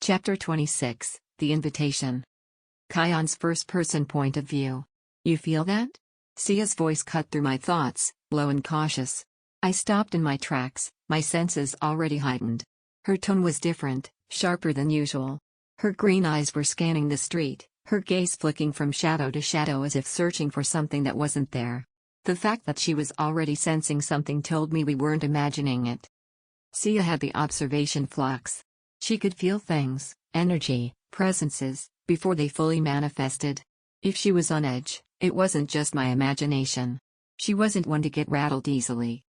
Chapter 26, The Invitation. Kyon's first-person point of view. You feel that? Sia's voice cut through my thoughts, low and cautious. I stopped in my tracks, my senses already heightened. Her tone was different, sharper than usual. Her green eyes were scanning the street, her gaze flicking from shadow to shadow as if searching for something that wasn't there. The fact that she was already sensing something told me we weren't imagining it. Sia had the observation flux. She could feel things, energy, presences, before they fully manifested. If she was on edge, it wasn't just my imagination. She wasn't one to get rattled easily.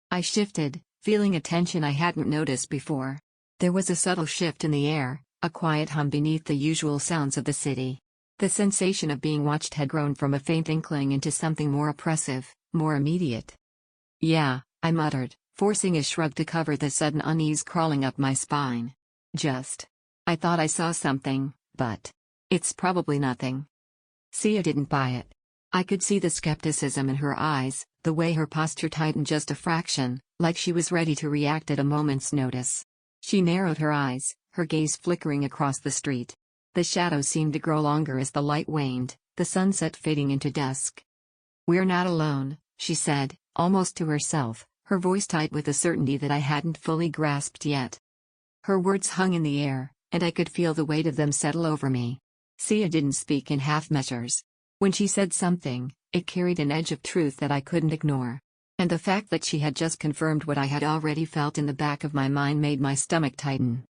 I shifted, feeling a tension I hadn't noticed before. There was a subtle shift in the air, a quiet hum beneath the usual sounds of the city. The sensation of being watched had grown from a faint inkling into something more oppressive, more immediate. Yeah, I muttered, forcing a shrug to cover the sudden unease crawling up my spine. I thought I saw something, but it's probably nothing. Sia didn't buy it. I could see the skepticism in her eyes, the way her posture tightened just a fraction, like she was ready to react at a moment's notice. She narrowed her eyes, her gaze flickering across the street. The shadows seemed to grow longer as the light waned, the sunset fading into dusk. "We're not alone," she said, almost to herself, her voice tight with a certainty that I hadn't fully grasped yet. Her words hung in the air, and I could feel the weight of them settle over me. Sia didn't speak in half measures. When she said something, it carried an edge of truth that I couldn't ignore. And the fact that she had just confirmed what I had already felt in the back of my mind made my stomach tighten.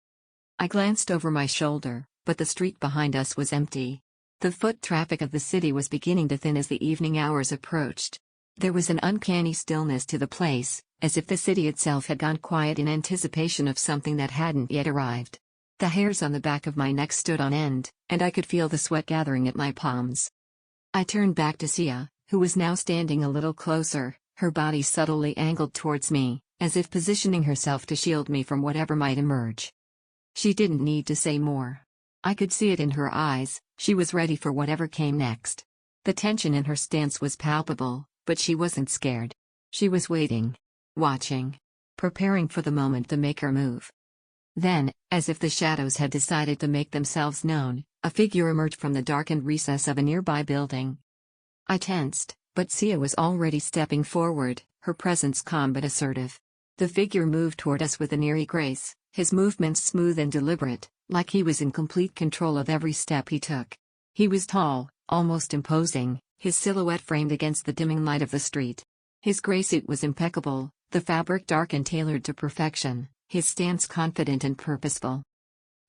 I glanced over my shoulder, but the street behind us was empty. The foot traffic of the city was beginning to thin as the evening hours approached. There was an uncanny stillness to the place, as if the city itself had gone quiet in anticipation of something that hadn't yet arrived. The hairs on the back of my neck stood on end, and I could feel the sweat gathering at my palms. I turned back to Sia, who was now standing a little closer, her body subtly angled towards me, as if positioning herself to shield me from whatever might emerge. She didn't need to say more. I could see it in her eyes, she was ready for whatever came next. The tension in her stance was palpable, but she wasn't scared. She was waiting. Watching. Preparing for the moment to make her move. Then, as if the shadows had decided to make themselves known, a figure emerged from the darkened recess of a nearby building. I tensed, but Sia was already stepping forward, her presence calm but assertive. The figure moved toward us with an eerie grace, his movements smooth and deliberate, like he was in complete control of every step he took. He was tall, almost imposing, his silhouette framed against the dimming light of the street. His gray suit was impeccable, the fabric dark and tailored to perfection, his stance confident and purposeful.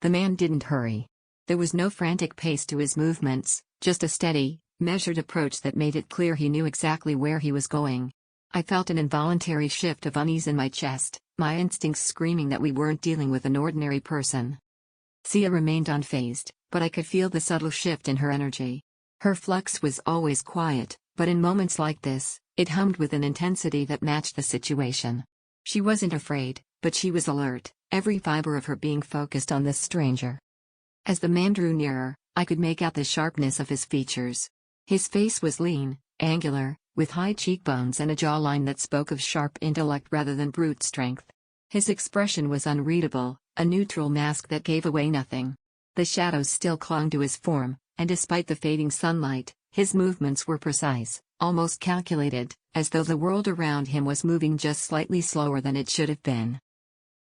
The man didn't hurry. There was no frantic pace to his movements, just a steady, measured approach that made it clear he knew exactly where he was going. I felt an involuntary shift of unease in my chest, my instincts screaming that we weren't dealing with an ordinary person. Sia remained unfazed, but I could feel the subtle shift in her energy. Her flux was always quiet, but in moments like this, it hummed with an intensity that matched the situation. She wasn't afraid, but she was alert, every fiber of her being focused on this stranger. As the man drew nearer, I could make out the sharpness of his features. His face was lean, angular, with high cheekbones and a jawline that spoke of sharp intellect rather than brute strength. His expression was unreadable, a neutral mask that gave away nothing. The shadows still clung to his form, and despite the fading sunlight, his movements were precise, almost calculated, as though the world around him was moving just slightly slower than it should have been.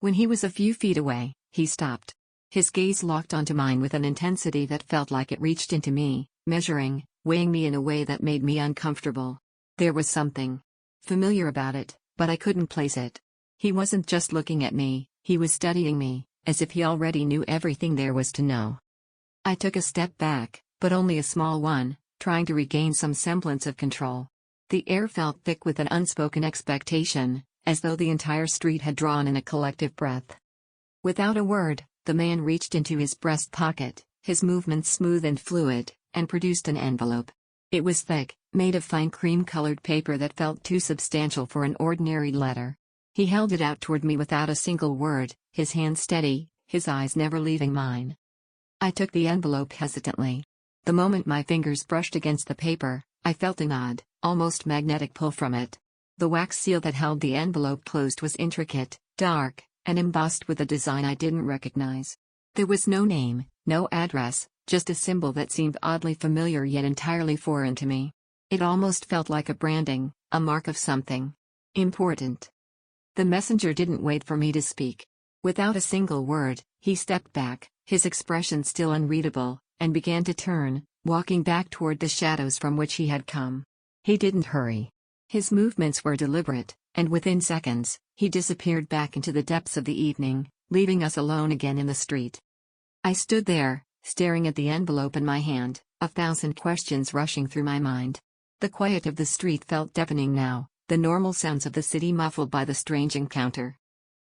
When he was a few feet away, he stopped. His gaze locked onto mine with an intensity that felt like it reached into me, measuring, weighing me in a way that made me uncomfortable. There was something familiar about it, but I couldn't place it. He wasn't just looking at me, he was studying me, as if he already knew everything there was to know. I took a step back, but only a small one, trying to regain some semblance of control. The air felt thick with an unspoken expectation, as though the entire street had drawn in a collective breath. Without a word, the man reached into his breast pocket, his movements smooth and fluid, and produced an envelope. It was thick, made of fine cream-colored paper that felt too substantial for an ordinary letter. He held it out toward me without a single word, his hand steady, his eyes never leaving mine. I took the envelope hesitantly. The moment my fingers brushed against the paper, I felt an odd, almost magnetic pull from it. The wax seal that held the envelope closed was intricate, dark, and embossed with a design I didn't recognize. There was no name, no address, just a symbol that seemed oddly familiar yet entirely foreign to me. It almost felt like a branding, a mark of something important. The messenger didn't wait for me to speak. Without a single word, he stepped back, his expression still unreadable, and began to turn, walking back toward the shadows from which he had come. He didn't hurry. His movements were deliberate, and within seconds, he disappeared back into the depths of the evening, leaving us alone again in the street. I stood there, staring at the envelope in my hand, 1,000 questions rushing through my mind. The quiet of the street felt deafening now, the normal sounds of the city muffled by the strange encounter.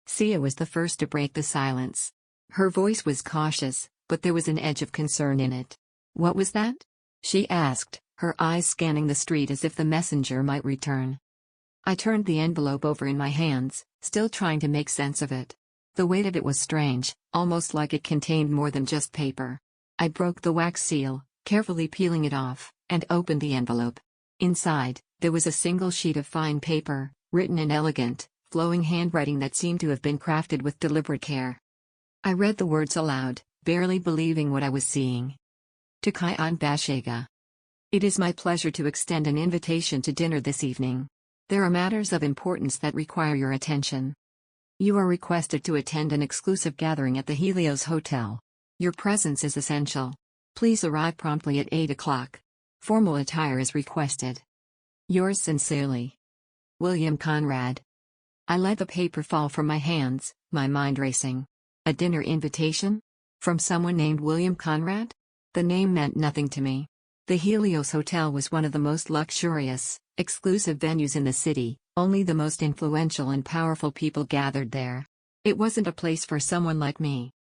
Sia was the first to break the silence. Her voice was cautious, but there was an edge of concern in it. "What was that?" she asked, her eyes scanning the street as if the messenger might return. I turned the envelope over in my hands, still trying to make sense of it. The weight of it was strange, almost like it contained more than just paper. I broke the wax seal, carefully peeling it off, and opened the envelope. Inside, there was a single sheet of fine paper, written in elegant, flowing handwriting that seemed to have been crafted with deliberate care. I read the words aloud, barely believing what I was seeing. To Kyon and Sia. It is my pleasure to extend an invitation to dinner this evening. There are matters of importance that require your attention. You are requested to attend an exclusive gathering at the Helios Hotel. Your presence is essential. Please arrive promptly at 8 o'clock. Formal attire is requested. Yours sincerely, William Conrad. I let the paper fall from my hands, my mind racing. A dinner invitation? From someone named William Conrad? The name meant nothing to me. The Helios Hotel was one of the most luxurious, exclusive venues in the city, only the most influential and powerful people gathered there. It wasn't a place for someone like me.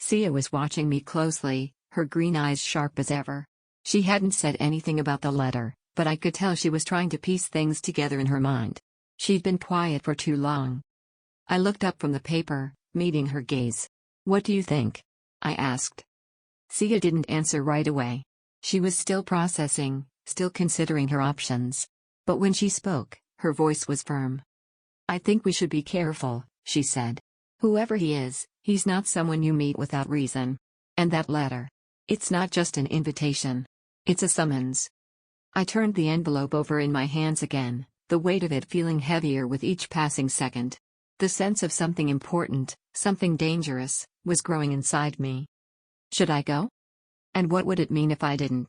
Sia was watching me closely, her green eyes sharp as ever. She hadn't said anything about the letter, but I could tell she was trying to piece things together in her mind. She'd been quiet for too long. I looked up from the paper, meeting her gaze. "What do you think?" I asked. Sia didn't answer right away. She was still processing, still considering her options. But when she spoke, her voice was firm. "I think we should be careful," she said. "Whoever he is, he's not someone you meet without reason. And that letter. It's not just an invitation. It's a summons." I turned the envelope over in my hands again, the weight of it feeling heavier with each passing second. The sense of something important, something dangerous, was growing inside me. Should I go? And what would it mean if I didn't?